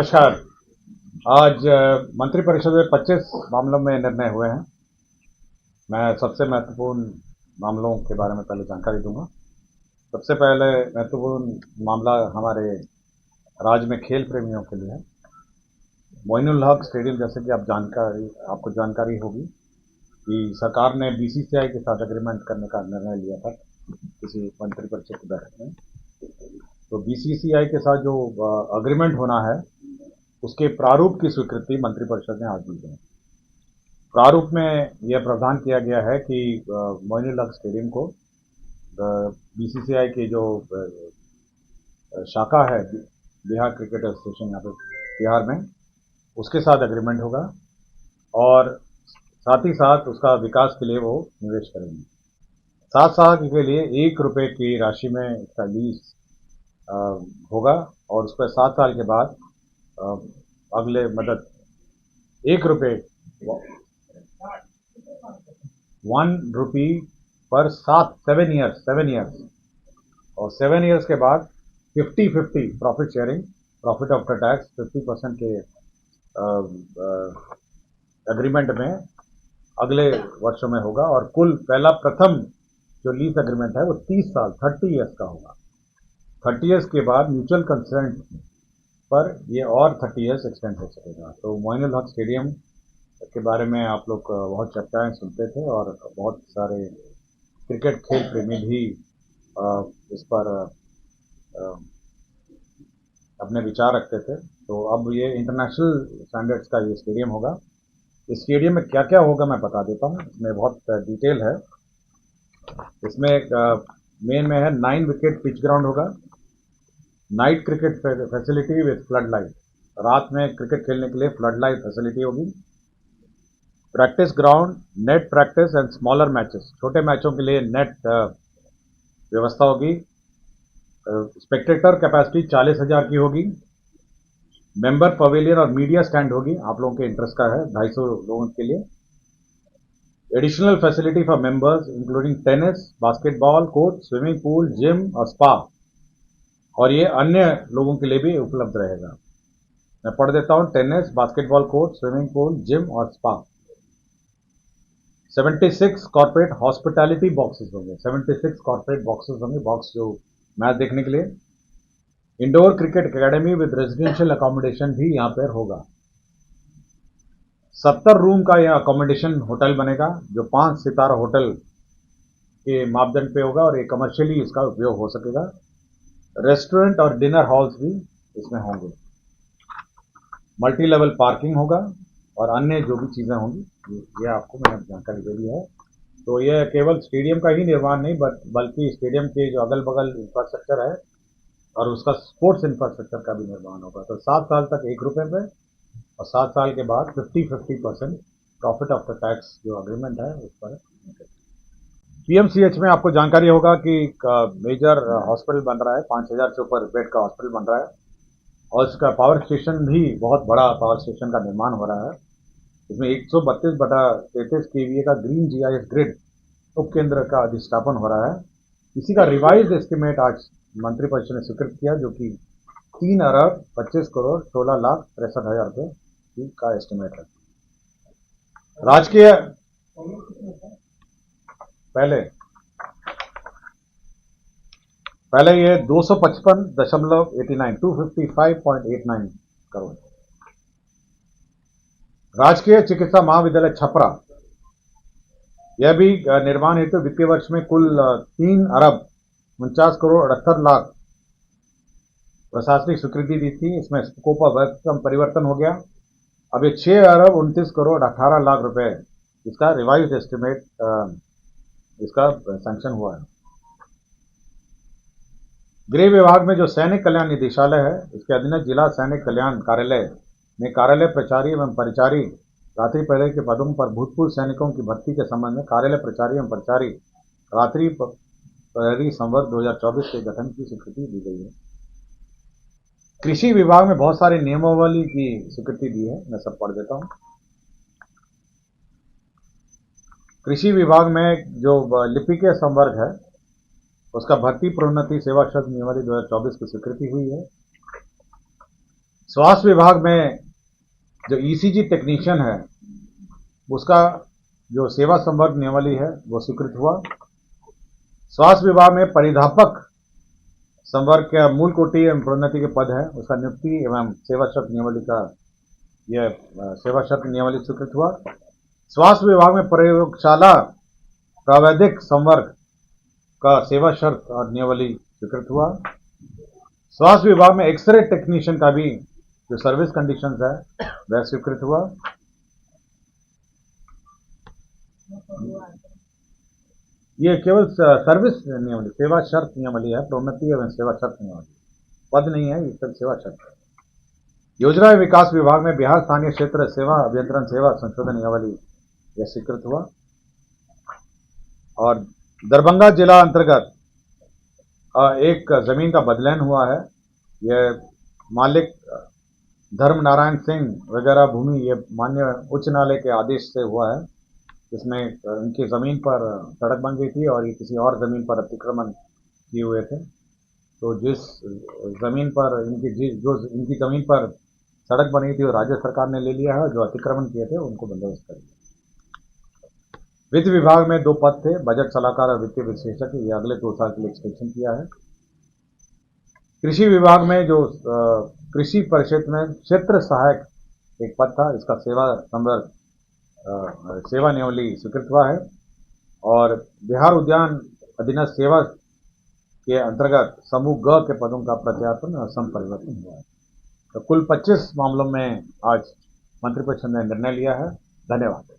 नमस्कार। आज मंत्रिपरिषद में 25 मामलों में निर्णय हुए हैं। मैं सबसे महत्वपूर्ण मामलों के बारे में पहले जानकारी दूंगा। सबसे पहले महत्वपूर्ण मामला हमारे राज्य में खेल प्रेमियों के लिए है। मोइनुल हक स्टेडियम, जैसे कि आपको जानकारी होगी कि सरकार ने बीसीसीआई के साथ एग्रीमेंट करने का निर्णय लिया था किसी मंत्रिपरिषद की बैठक में। तो बीसीसीआई के साथ जो एग्रीमेंट होना है उसके प्रारूप की स्वीकृति मंत्रिपरिषद ने आज दी है। प्रारूप में यह प्रावधान किया गया है कि मोइनुल हक स्टेडियम को बीसीसीआई की जो शाखा है बिहार क्रिकेट एसोसिएशन यहाँ पे बिहार में, उसके साथ एग्रीमेंट होगा और साथ ही साथ उसका विकास के लिए वो निवेश करेंगे। 7 साल के लिए 1 रुपये की राशि में इसका लीज होगा और उस पर 7 साल के बाद अगले मदद 1 रुपये 1 रुपी पर 7 ईयर्स और 7 ईयर्स के बाद 50-50 profit sharing, profit after tax 50% के एग्रीमेंट में अगले वर्षों में होगा। और कुल प्रथम जो लीज एग्रीमेंट है वो 30 साल 30 ईयर्स का होगा। 30 ईयर्स के बाद म्यूचुअल कंसेंट पर ये और 30 ईयर्स एक्सटेंड हो सकेगा। तो मोइनुल हक स्टेडियम के बारे में आप लोग बहुत चर्चाएं सुनते थे और बहुत सारे क्रिकेट खेल प्रेमी भी इस पर अपने विचार रखते थे। तो अब ये इंटरनेशनल स्टैंडर्ड्स का ये स्टेडियम होगा। इस स्टेडियम में क्या क्या होगा मैं बता देता हूँ, इसमें बहुत डिटेल है। इसमें मेन में है 9 विकेट पिच ग्राउंड होगा, night cricket facility with flood light, रात में क्रिकेट खेलने के लिए फ्लड लाइट फैसिलिटी होगी, practice ground, net practice and smaller matches, छोटे मैचों के लिए नेट व्यवस्था होगी। स्पेक्टेटर कैपेसिटी 40,000 की होगी। मेंबर पवेलियन और मीडिया स्टैंड होगी, आप लोगों के इंटरेस्ट का है, 250 लोगों के लिए। Additional facility for members including tennis, basketball court, swimming pool, gym और स्पा, और ये अन्य लोगों के लिए भी उपलब्ध रहेगा। मैं पढ़ देता हूं, tennis, basketball court, swimming pool, gym और स्पा। 76 कॉर्पोरेट हॉस्पिटैलिटी बॉक्सेस होंगे, 76 कॉर्पोरेट बॉक्सेस होंगे, बॉक्स जो मैच देखने के लिए। Indoor cricket academy with residential accommodation भी यहाँ पर होगा। 70 रूम का यह अकोमोडेशन होटल बनेगा जो 5 सितारा होटल के मापदंड पे होगा और ये कमर्शियली इसका उपयोग हो सकेगा। रेस्टोरेंट और डिनर हॉल्स भी इसमें होंगे। मल्टी लेवल पार्किंग होगा और अन्य जो भी चीजें होंगी ये आपको मैंने जानकारी दे दी है। तो ये केवल स्टेडियम का ही निर्माण नहीं बल्कि स्टेडियम के जो अगल बगल इंफ्रास्ट्रक्चर है और उसका स्पोर्ट्स इंफ्रास्ट्रक्चर का भी निर्माण होगा। तो 7 साल तक 1 रुपये पे और 7 साल के बाद 50% प्रॉफिट आफ्टर टैक्स जो अग्रीमेंट है उस पर। पीएमसीएच में आपको जानकारी होगा कि मेजर हॉस्पिटल बन रहा है, 5,000 से ऊपर बेड का हॉस्पिटल बन रहा है और इसका पावर स्टेशन भी बहुत बड़ा पावर स्टेशन का निर्माण हो रहा है। इसमें 132/33 केवीए का ग्रीन जीआईएस ग्रिड उपकेंद्र का अधिष्ठापन हो रहा है। इसी का रिवाइज एस्टिमेट आज मंत्रिपरिषद ने स्वीकृत किया जो कि 3,25,16,63,हजार रुपये का एस्टिमेट है। राजकीय पहले ये 255.89 करोड़। राजकीय चिकित्सा महाविद्यालय छपरा, यह भी निर्माण हेतु वित्तीय वर्ष में कुल 3,49,68,00,000 प्रशासनिक स्वीकृति दी थी। इसमें स्कोप ऑफ वर्क का परिवर्तन हो गया। अब ये 6,29,18,00,000 रुपए इसका रिवाइज एस्टिमेट इसका सैंक्शन हुआ है। गृह विभाग में जो सैनिक कल्याण निदेशालय है इसके अधीन जिला सैनिक कल्याण कार्यालय में कार्यालय प्रचारी एवं परिचारी रात्रि प्रहरी के पदों पर भूतपूर्व सैनिकों की भर्ती के संबंध में कार्यालय प्रचारी एवं परिचारी रात्रि प्रहरी संवर्ग 2024 के गठन की स्वीकृति दी गई है। कृषि विभाग में बहुत सारे नियमावली की स्वीकृति दी है, मैं सब पढ़ देता हूं। कृषि विभाग में जो लिपिकीय संवर्ग है उसका भर्ती प्रोन्नति सेवा शब्द नियमावली 2024 की स्वीकृति हुई है। स्वास्थ्य विभाग में जो ईसीजी टेक्नीशियन है उसका जो सेवा संवर्ग नियमावली है वो स्वीकृत हुआ। स्वास्थ्य विभाग में परिधापक संवर्ग का मूल कोटि एवं प्रोन्नति के पद है उसका नियुक्ति एवं सेवा शर्त नियमावली का यह सेवा शर्त नियमावली स्वीकृत हुआ। स्वास्थ्य विभाग में प्रयोगशाला प्रावैधिक संवर्ग का सेवा शर्त और नियमावली स्वीकृत हुआ। स्वास्थ्य विभाग में एक्सरे टेक्नीशियन का भी जो सर्विस कंडीशंस है वह स्वीकृत हुआ। ये केवल सर्विस नियमावली सेवा शर्त नियमावली है, प्रोन्नति एवं सेवा शर्त नियमावली, पद नहीं है, ये सब सेवा शर्त है। योजना एवं विकास विभाग में बिहार स्थानीय क्षेत्र सेवा अभियंत्रण सेवा संशोधन नियमावली यह स्वीकृत हुआ। और दरभंगा जिला अंतर्गत एक जमीन का बदलान हुआ है। यह मालिक धर्म नारायण सिंह वगैरह भूमि ये मान्य उच्च न्यायालय के आदेश से हुआ है, जिसमें इनकी जमीन पर सड़क बन गई थी और ये किसी और जमीन पर अतिक्रमण किए हुए थे। तो जिस जमीन पर इनकी जमीन पर सड़क बनी थी वो राज्य सरकार ने ले लिया है, जो अतिक्रमण किए थे उनको बंदोबस्त कर दिया। वित्त विभाग में 2 पद थे, बजट सलाहकार और वित्तीय विशेषज्ञ, ये अगले 2 साल के लिए एक्सटेंशन किया है। कृषि विभाग में जो कृषि परिषद में क्षेत्र सहायक एक पद था, इसका सेवा संवर्ग सेवा नियमावली स्वीकृत हुआ है। और बिहार उद्यान अधीनस्थ सेवा के अंतर्गत समूह ग के पदों का प्रत्यार्पण और संपरिवर्तन हुआ है। तो कुल 25 मामलों में आज मंत्रिपरिषद ने निर्णय लिया है। धन्यवाद।